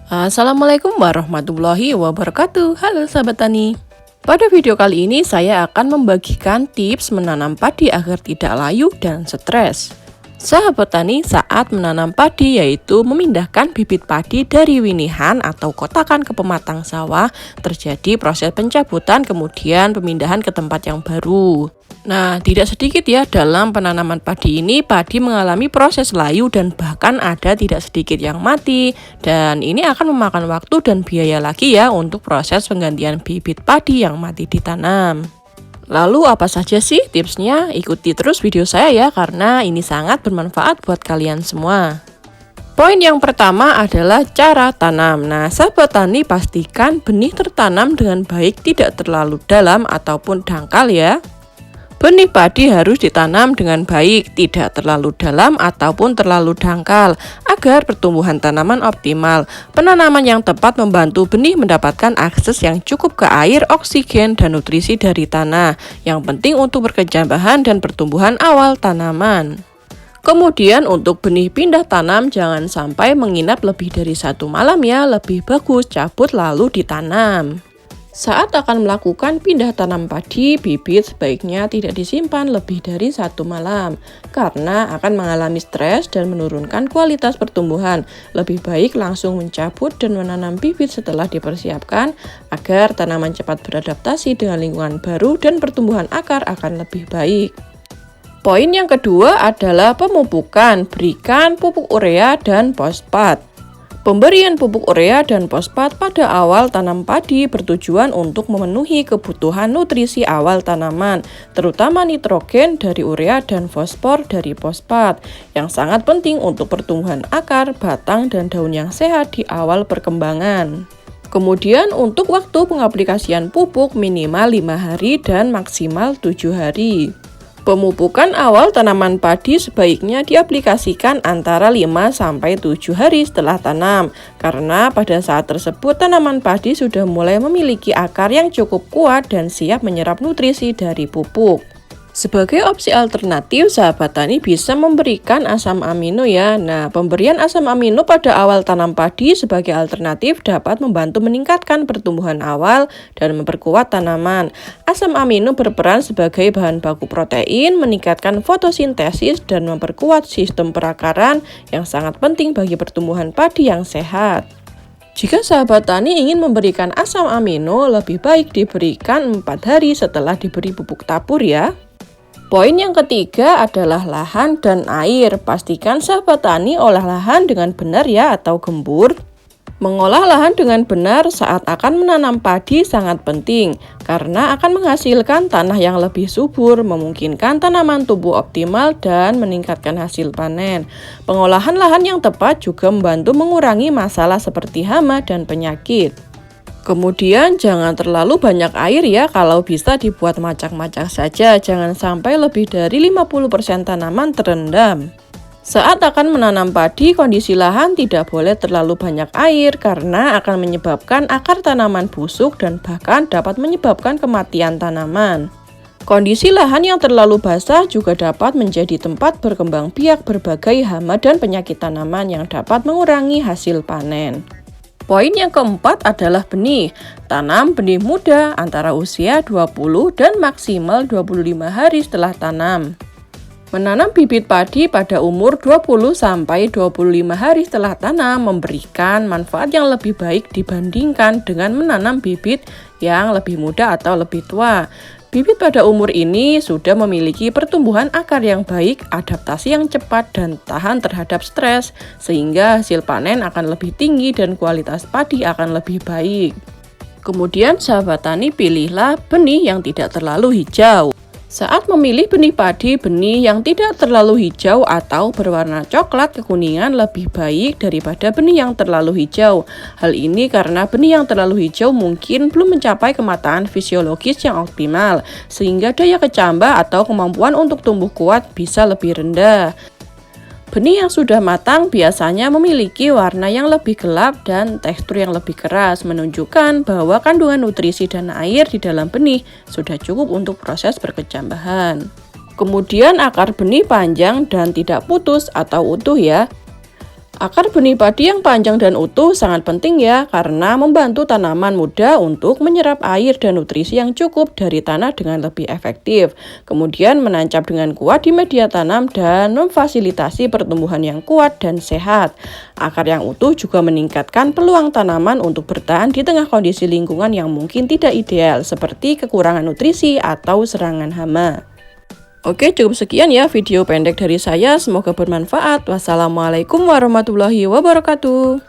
Assalamualaikum warahmatullahi wabarakatuh. Halo sahabat tani. Pada video kali ini saya akan membagikan tips menanam padi agar tidak layu dan stres. Sahabat tani, saat menanam padi yaitu memindahkan bibit padi dari winihan atau kotakan ke pematang sawah, terjadi proses pencabutan kemudian pemindahan ke tempat yang baru. Nah, tidak sedikit ya dalam penanaman padi ini, padi mengalami proses layu dan bahkan ada tidak sedikit yang mati. Dan ini akan memakan waktu dan biaya lagi ya untuk proses penggantian bibit padi yang mati ditanam. Lalu apa saja sih tipsnya? Ikuti terus video saya ya, karena ini sangat bermanfaat buat kalian semua. Poin yang pertama adalah cara tanam. Nah, sahabat tani, pastikan benih tertanam dengan baik, tidak terlalu dalam ataupun dangkal ya. Benih padi harus ditanam dengan baik, tidak terlalu dalam ataupun terlalu dangkal, agar pertumbuhan tanaman optimal. Penanaman yang tepat membantu benih mendapatkan akses yang cukup ke air, oksigen, dan nutrisi dari tanah, yang penting untuk berkecambahan dan pertumbuhan awal tanaman. Kemudian untuk benih pindah tanam, jangan sampai menginap lebih dari 1 malam ya, lebih bagus cabut lalu ditanam. Saat akan melakukan pindah tanam padi, bibit sebaiknya tidak disimpan lebih dari 1 malam, karena akan mengalami stres dan menurunkan kualitas pertumbuhan. Lebih baik langsung mencabut dan menanam bibit setelah dipersiapkan, agar tanaman cepat beradaptasi dengan lingkungan baru dan pertumbuhan akar akan lebih baik. Poin yang kedua adalah pemupukan. Berikan pupuk urea dan fosfat. Pemberian pupuk urea dan fosfat pada awal tanam padi bertujuan untuk memenuhi kebutuhan nutrisi awal tanaman, terutama nitrogen dari urea dan fosfor dari fosfat, yang sangat penting untuk pertumbuhan akar, batang, dan daun yang sehat di awal perkembangan. Kemudian untuk waktu pengaplikasian pupuk minimal 5 hari dan maksimal 7 hari. Pemupukan awal tanaman padi sebaiknya diaplikasikan antara 5-7 hari setelah tanam, karena pada saat tersebut tanaman padi sudah mulai memiliki akar yang cukup kuat dan siap menyerap nutrisi dari pupuk. Sebagai opsi alternatif, sahabat tani bisa memberikan asam amino ya. Nah, pemberian asam amino pada awal tanam padi sebagai alternatif dapat membantu meningkatkan pertumbuhan awal dan memperkuat tanaman. Asam amino berperan sebagai bahan baku protein, meningkatkan fotosintesis dan memperkuat sistem perakaran yang sangat penting bagi pertumbuhan padi yang sehat. Jika sahabat tani ingin memberikan asam amino, lebih baik diberikan 4 hari setelah diberi pupuk tabur ya. Poin yang ketiga adalah lahan dan air. Pastikan sahabat tani olah lahan dengan benar ya atau gembur. Mengolah lahan dengan benar saat akan menanam padi sangat penting, karena akan menghasilkan tanah yang lebih subur, memungkinkan tanaman tumbuh optimal dan meningkatkan hasil panen. Pengolahan lahan yang tepat juga membantu mengurangi masalah seperti hama dan penyakit. Kemudian jangan terlalu banyak air ya, kalau bisa dibuat macak-macak saja, jangan sampai lebih dari 50% tanaman terendam. Saat akan menanam padi, kondisi lahan tidak boleh terlalu banyak air karena akan menyebabkan akar tanaman busuk dan bahkan dapat menyebabkan kematian tanaman. Kondisi lahan yang terlalu basah juga dapat menjadi tempat berkembang biak berbagai hama dan penyakit tanaman yang dapat mengurangi hasil panen. Poin yang keempat adalah benih. Tanam benih muda antara usia 20 dan maksimal 25 hari setelah tanam. Menanam bibit padi pada umur 20-25 hari setelah tanam memberikan manfaat yang lebih baik dibandingkan dengan menanam bibit yang lebih muda atau lebih tua. Bibit pada umur ini sudah memiliki pertumbuhan akar yang baik, adaptasi yang cepat, dan tahan terhadap stres, sehingga hasil panen akan lebih tinggi dan kualitas padi akan lebih baik. Kemudian sahabat tani, pilihlah benih yang tidak terlalu hijau. Saat memilih benih padi, benih yang tidak terlalu hijau atau berwarna coklat kekuningan lebih baik daripada benih yang terlalu hijau. Hal ini karena benih yang terlalu hijau mungkin belum mencapai kematangan fisiologis yang optimal, sehingga daya kecambah atau kemampuan untuk tumbuh kuat bisa lebih rendah. Benih yang sudah matang biasanya memiliki warna yang lebih gelap dan tekstur yang lebih keras, menunjukkan bahwa kandungan nutrisi dan air di dalam benih sudah cukup untuk proses berkecambahan. Kemudian akar benih panjang dan tidak putus atau utuh ya. Akar benih padi yang panjang dan utuh sangat penting ya, karena membantu tanaman muda untuk menyerap air dan nutrisi yang cukup dari tanah dengan lebih efektif. Kemudian menancap dengan kuat di media tanam dan memfasilitasi pertumbuhan yang kuat dan sehat. Akar yang utuh juga meningkatkan peluang tanaman untuk bertahan di tengah kondisi lingkungan yang mungkin tidak ideal, seperti kekurangan nutrisi atau serangan hama. Oke, cukup sekian ya video pendek dari saya. Semoga bermanfaat. Wassalamualaikum warahmatullahi wabarakatuh.